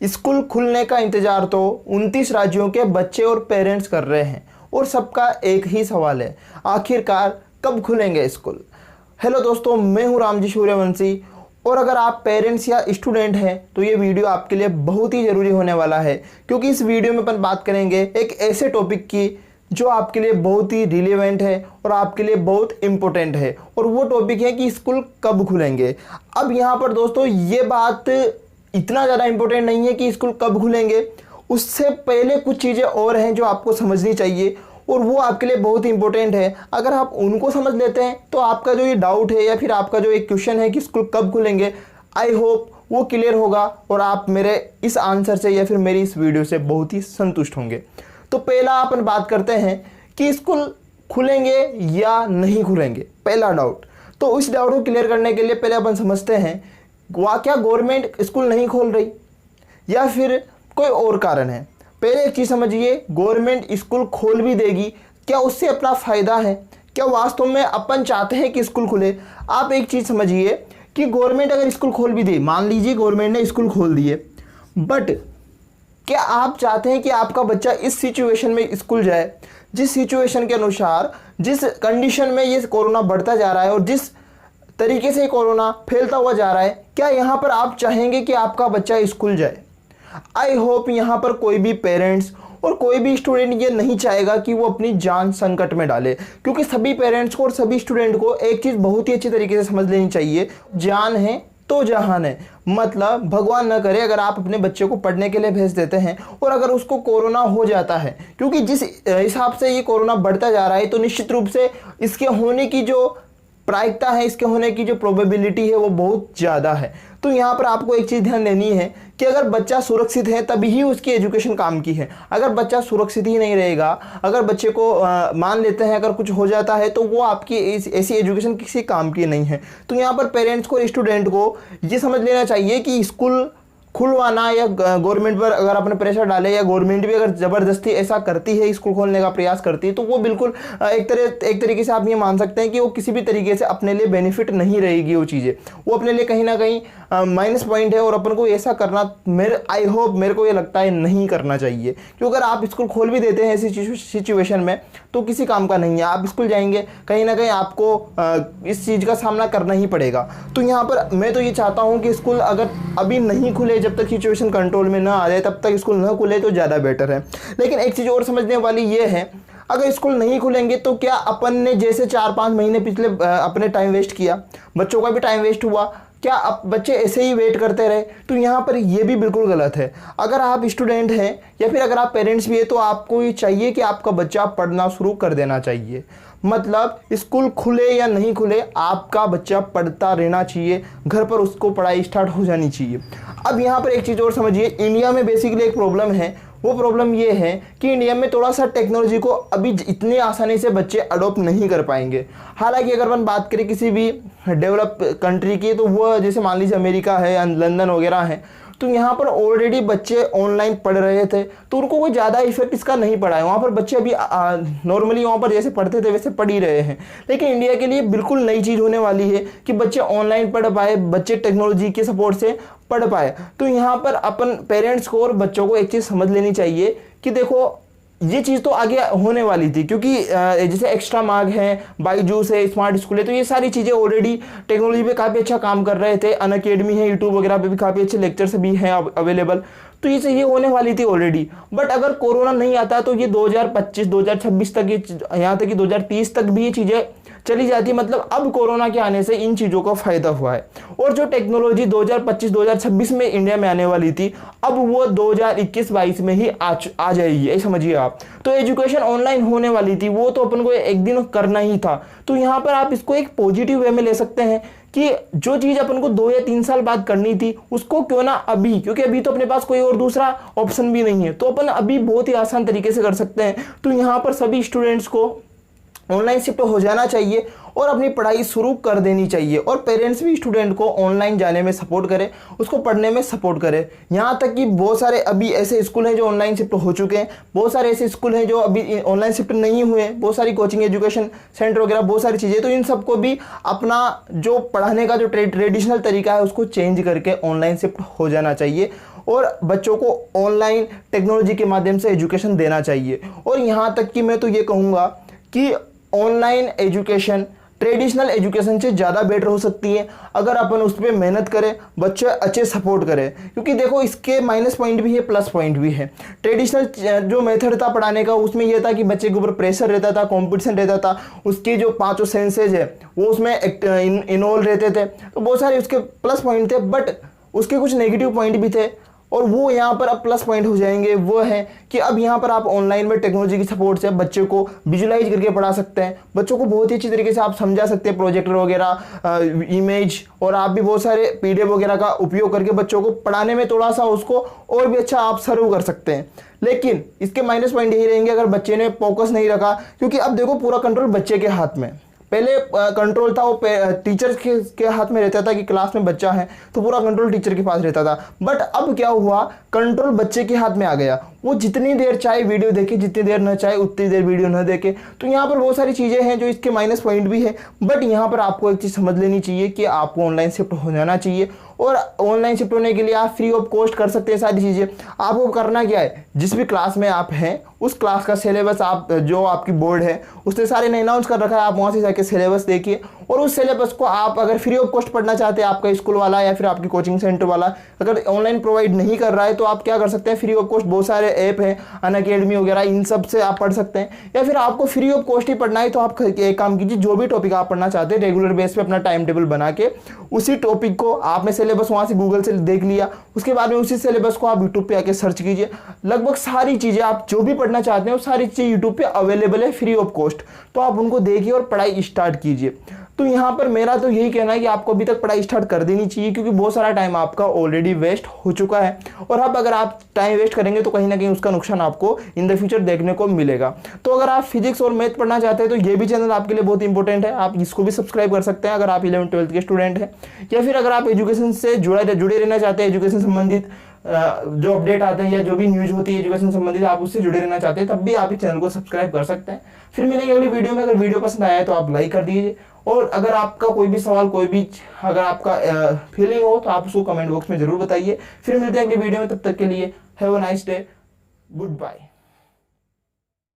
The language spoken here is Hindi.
स्कूल खुलने का इंतज़ार तो 29 राज्यों के बच्चे और पेरेंट्स कर रहे हैं और सबका एक ही सवाल है, आखिरकार कब खुलेंगे स्कूल। हेलो दोस्तों, मैं हूं रामजी सूर्यवंशी और अगर आप पेरेंट्स या स्टूडेंट हैं तो ये वीडियो आपके लिए बहुत ही ज़रूरी होने वाला है, क्योंकि इस वीडियो में अपन बात करेंगे एक ऐसे टॉपिक की जो आपके लिए बहुत ही रिलेवेंट है और आपके लिए बहुत इम्पोर्टेंट है, और वो टॉपिक है कि स्कूल कब खुलेंगे। अब यहाँ पर दोस्तों ये बात इतना ज़्यादा इम्पोर्टेंट नहीं है कि स्कूल कब खुलेंगे, उससे पहले कुछ चीज़ें और हैं जो आपको समझनी चाहिए और वो आपके लिए बहुत ही इंपॉर्टेंट है। अगर आप उनको समझ लेते हैं तो आपका जो ये डाउट है या फिर आपका जो एक क्वेश्चन है कि स्कूल कब खुलेंगे, आई होप वो क्लियर होगा और आप मेरे इस आंसर से या फिर मेरी इस वीडियो से बहुत ही संतुष्ट होंगे। तो पहला अपन बात करते हैं कि स्कूल खुलेंगे या नहीं खुलेंगे, पहला डाउट। तो इस डाउट को क्लियर करने के लिए पहले अपन समझते हैं क्या गवर्नमेंट स्कूल नहीं खोल रही या फिर कोई और कारण है। पहले एक चीज़ समझिए, गवर्नमेंट स्कूल खोल भी देगी, क्या उससे अपना फ़ायदा है? क्या वास्तव में अपन चाहते हैं कि स्कूल खुले? आप एक चीज़ समझिए कि गवर्नमेंट अगर स्कूल खोल भी दे, मान लीजिए गवर्नमेंट ने स्कूल खोल दिए, बट क्या आप चाहते हैं कि आपका बच्चा इस सिचुएशन में स्कूल जाए, जिस सिचुएशन के अनुसार, जिस कंडीशन में ये कोरोना बढ़ता जा रहा है और जिस तरीके से कोरोना फैलता हुआ जा रहा है, क्या यहाँ पर आप चाहेंगे कि आपका बच्चा स्कूल जाए? आई होप यहाँ पर कोई भी पेरेंट्स और कोई भी स्टूडेंट ये नहीं चाहेगा कि वो अपनी जान संकट में डाले, क्योंकि सभी पेरेंट्स को और सभी स्टूडेंट को एक चीज़ बहुत ही अच्छी तरीके से समझ लेनी चाहिए, जान है तो जहान है। मतलब भगवान न करे अगर आप अपने बच्चे को पढ़ने के लिए भेज देते हैं और अगर उसको कोरोना हो जाता है, क्योंकि जिस हिसाब से ये कोरोना बढ़ता जा रहा है तो निश्चित रूप से इसके होने की जो प्रायिकता है, इसके होने की जो प्रोबेबिलिटी है वो बहुत ज़्यादा है। तो यहाँ पर आपको एक चीज़ ध्यान देनी है कि अगर बच्चा सुरक्षित है तभी ही उसकी एजुकेशन काम की है। अगर बच्चा सुरक्षित ही नहीं रहेगा, अगर बच्चे को मान लेते हैं अगर कुछ हो जाता है तो वो आपकी ऐसी एजुकेशन किसी काम की नहीं है। तो यहाँ पर पेरेंट्स को, स्टूडेंट को ये समझ लेना चाहिए कि स्कूल खुलवाना या गवर्नमेंट पर अगर अपने प्रेशर डाले या गवर्नमेंट भी अगर ज़बरदस्ती ऐसा करती है, स्कूल खोलने का प्रयास करती है, तो वो बिल्कुल एक तरीके से आप ये मान सकते हैं कि वो किसी भी तरीके से अपने लिए बेनिफिट नहीं रहेगी। वो चीज़ें वो अपने लिए कहीं ना कहीं माइनस पॉइंट है और अपन को ऐसा करना मेरे को ये लगता है नहीं करना चाहिए। क्योंकि अगर आप स्कूल खोल भी देते हैं ऐसी सिचुएशन में तो किसी काम का नहीं है। आप स्कूल जाएंगे, कहीं ना कहीं आपको इस चीज़ का सामना करना ही पड़ेगा। तो यहाँ पर मैं तो ये चाहता हूँ कि स्कूल अगर अभी नहीं खुले, जब तक सिचुएशन कंट्रोल में ना आ जाए तब तक स्कूल ना खुले तो ज़्यादा बेटर है। लेकिन एक चीज़ और समझने वाली ये है, अगर स्कूल नहीं खुलेंगे तो क्या अपन ने जैसे 4-5 महीने पिछले अपने टाइम वेस्ट किया, बच्चों का भी टाइम वेस्ट हुआ, क्या अब बच्चे ऐसे ही वेट करते रहे? तो यहाँ पर ये भी बिल्कुल गलत है। अगर आप स्टूडेंट हैं या फिर अगर आप पेरेंट्स भी हैं तो आपको ये चाहिए कि आपका बच्चा पढ़ना शुरू कर देना चाहिए। मतलब स्कूल खुले या नहीं खुले, आपका बच्चा पढ़ता रहना चाहिए, घर पर उसको पढ़ाई स्टार्ट हो जानी चाहिए। अब यहाँ पर एक चीज़ और समझिए, इंडिया में बेसिकली एक प्रॉब्लम है। वो प्रॉब्लम ये है कि इंडिया में थोड़ा सा टेक्नोलॉजी को अभी इतनी आसानी से बच्चे अडोप्ट नहीं कर पाएंगे। हालांकि अगर हम बात करें किसी भी डेवलप कंट्री की, तो वो जैसे मान लीजिए अमेरिका है, लंदन वगैरह है, तो यहाँ पर ऑलरेडी बच्चे ऑनलाइन पढ़ रहे थे तो उनको कोई ज़्यादा इफेक्ट इसका नहीं पड़ा है। वहाँ पर बच्चे अभी नॉर्मली वहाँ पर जैसे पढ़ते थे वैसे पढ़ ही रहे हैं। लेकिन इंडिया के लिए बिल्कुल नई चीज़ होने वाली है कि बच्चे ऑनलाइन पढ़ पाए, बच्चे टेक्नोलॉजी के सपोर्ट से पढ़ पाए। तो यहाँ पर अपन पेरेंट्स को और बच्चों को एक चीज़ समझ लेनी चाहिए कि देखो ये चीज़ तो आगे होने वाली थी, क्योंकि जैसे एक्स्ट्रा मार्ग है, बाईजूस है, स्मार्ट स्कूल है, तो ये सारी चीज़ें ऑलरेडी टेक्नोलॉजी पे काफ़ी अच्छा काम कर रहे थे। अनअकैडमी है, यूट्यूब वगैरह पे भी काफ़ी अच्छे लेक्चर्स भी हैं अवेलेबल। तो ये होने वाली थी ऑलरेडी। बट अगर कोरोना नहीं आता तो ये 2025, 2026 तक, यहाँ तक कि 2030 तक भी ये चीज़ें चली जाती। मतलब अब कोरोना के आने से इन चीज़ों का फ़ायदा हुआ है, और जो टेक्नोलॉजी 2025-2026 में इंडिया में आने वाली थी अब वो 2021-22 में ही आ जाएगी, ये समझिए आप। तो एजुकेशन ऑनलाइन होने वाली थी, वो तो अपन को एक दिन करना ही था। तो यहाँ पर आप इसको एक पॉजिटिव वे में ले सकते हैं कि जो चीज़ अपन को 2 या 3 साल बाद करनी थी उसको क्यों ना अभी, क्योंकि अभी तो अपने पास कोई और दूसरा ऑप्शन भी नहीं है, तो अपन अभी बहुत ही आसान तरीके से कर सकते हैं। तो यहाँ पर सभी स्टूडेंट्स को ऑनलाइन शिफ्ट हो जाना चाहिए और अपनी पढ़ाई शुरू कर देनी चाहिए, और पेरेंट्स भी स्टूडेंट को ऑनलाइन जाने में सपोर्ट करें, उसको पढ़ने में सपोर्ट करें। यहाँ तक कि बहुत सारे अभी ऐसे स्कूल हैं जो ऑनलाइन शिफ्ट हो चुके हैं, बहुत सारे ऐसे स्कूल हैं जो अभी ऑनलाइन शिफ्ट नहीं हुए, बहुत सारी कोचिंग एजुकेशन सेंटर वगैरह बहुत सारी चीज़ें। तो इन सबको भी अपना जो पढ़ाने का जो ट्रेडिशनल तरीका है उसको चेंज करके ऑनलाइन शिफ्ट हो जाना चाहिए। और बच्चों को ऑनलाइन टेक्नोलॉजी के माध्यम से एजुकेशन देना चाहिए। और यहाँ तक कि मैं तो ये कहूँगा कि ऑनलाइन एजुकेशन ट्रेडिशनल एजुकेशन से ज़्यादा बेटर हो सकती है अगर अपन उस पर मेहनत करें, बच्चे अच्छे सपोर्ट करें। क्योंकि देखो इसके माइनस पॉइंट भी है, प्लस पॉइंट भी है। ट्रेडिशनल जो मेथड था पढ़ाने का उसमें यह था कि बच्चे के ऊपर प्रेशर रहता था, कंपटीशन रहता था, उसके जो 5 सेंसेज है वो उसमें इन्वॉल्व रहते थे। तो बहुत सारे उसके प्लस पॉइंट थे, बट उसके कुछ नेगेटिव पॉइंट भी थे। और वो यहाँ पर अब प्लस पॉइंट हो जाएंगे, वो है कि अब यहाँ पर आप ऑनलाइन में टेक्नोलॉजी की सपोर्ट से बच्चे को विजुलाइज करके पढ़ा सकते हैं। बच्चों को बहुत ही अच्छी तरीके से आप समझा सकते हैं, प्रोजेक्टर वगैरह, इमेज, और आप भी बहुत सारे पीडीएफ वगैरह का उपयोग करके बच्चों को पढ़ाने में थोड़ा सा उसको और भी अच्छा आप सर्व कर सकते हैं। लेकिन इसके माइनस पॉइंट यही रहेंगे अगर बच्चे ने फोकस नहीं रखा। क्योंकि अब देखो पूरा कंट्रोल बच्चे के हाथ में, पहले कंट्रोल था वो टीचर के हाथ में रहता था कि क्लास में बच्चा है तो पूरा कंट्रोल टीचर के पास रहता था। बट अब क्या हुआ, कंट्रोल बच्चे के हाथ में आ गया। वो जितनी देर चाहे वीडियो देखे, जितनी देर न चाहे उतनी देर वीडियो न देखे। तो यहाँ पर बहुत सारी चीज़ें हैं जो इसके माइनस पॉइंट भी है। बट यहाँ पर आपको एक चीज़ समझ लेनी चाहिए कि आपको ऑनलाइन शिफ्ट हो जाना चाहिए। और ऑनलाइन शिफ्ट होने के लिए आप फ्री ऑफ कॉस्ट कर सकते हैं सारी चीज़ें। आपको करना क्या है, जिस भी क्लास में आप हैं उस क्लास का सिलेबस आप जो आपकी बोर्ड है उसने सारे ने अनाउंस कर रखा है, आप वहाँ से जाके सिलेबस देखिए। और उस सिलेबस को आप अगर फ्री ऑफ कॉस्ट पढ़ना चाहते हैं, आपका स्कूल वाला या फिर आपकी कोचिंग सेंटर वाला अगर ऑनलाइन प्रोवाइड नहीं कर रहा है, तो आप क्या कर सकते हैं, फ्री ऑफ कॉस्ट बहुत सारे ऐप हैं, अनअकैडमी वगैरह, इन सब से आप पढ़ सकते हैं। या फिर आपको फ्री ऑफ कॉस्ट ही पढ़ना है तो आप एक काम कीजिए, जो भी टॉपिक आप पढ़ना चाहते हैं रेगुलर बेस पे अपना टाइम टेबल बना के उसी टॉपिक को आपने सिलेबस वहाँ से गूगल से देख लिया, उसके बाद में उसी सिलेबस को आप यूट्यूब पे आके सर्च कीजिए। लगभग सारी चीज़ें आप जो भी पढ़ना चाहते हैं वो सारी चीज़ें यूट्यूब पे अवेलेबल है फ्री ऑफ कॉस्ट। तो आप उनको देखिए और पढ़ाई स्टार्ट कीजिए। तो यहाँ पर मेरा तो यही कहना है कि आपको अभी तक पढ़ाई स्टार्ट कर देनी चाहिए, क्योंकि बहुत सारा टाइम आपका ऑलरेडी वेस्ट हो चुका है। और अब अगर आप टाइम वेस्ट करेंगे तो कहीं ना कहीं उसका नुकसान आपको इन द फ्यूचर देखने को मिलेगा। तो अगर आप फिजिक्स और मैथ पढ़ना चाहते हैं तो ये भी चैनल आपके लिए बहुत इंपॉर्टेंट है, आप इसको भी सब्सक्राइब कर सकते हैं अगर आप 11th-12th के स्टूडेंट हैं। या फिर अगर आप एजुकेशन से जुड़े रहना चाहते हैं, एजुकेशन संबंधित जो अपडेट आते हैं या जो भी न्यूज होती है एजुकेशन संबंधित, आप उससे जुड़े रहना चाहते हैं, तब भी आप इस चैनल को सब्सक्राइब कर सकते हैं। फिर मिलेंगे अगली वीडियो में। अगर वीडियो पसंद आया है तो आप लाइक कर दीजिए, और अगर आपका कोई भी सवाल, कोई भी अगर आपका फीलिंग हो तो आप उसको कमेंट बॉक्स में जरूर बताइए। फिर मिलते हैं अगली वीडियो में, तब तक के लिए have a nice day, good bye.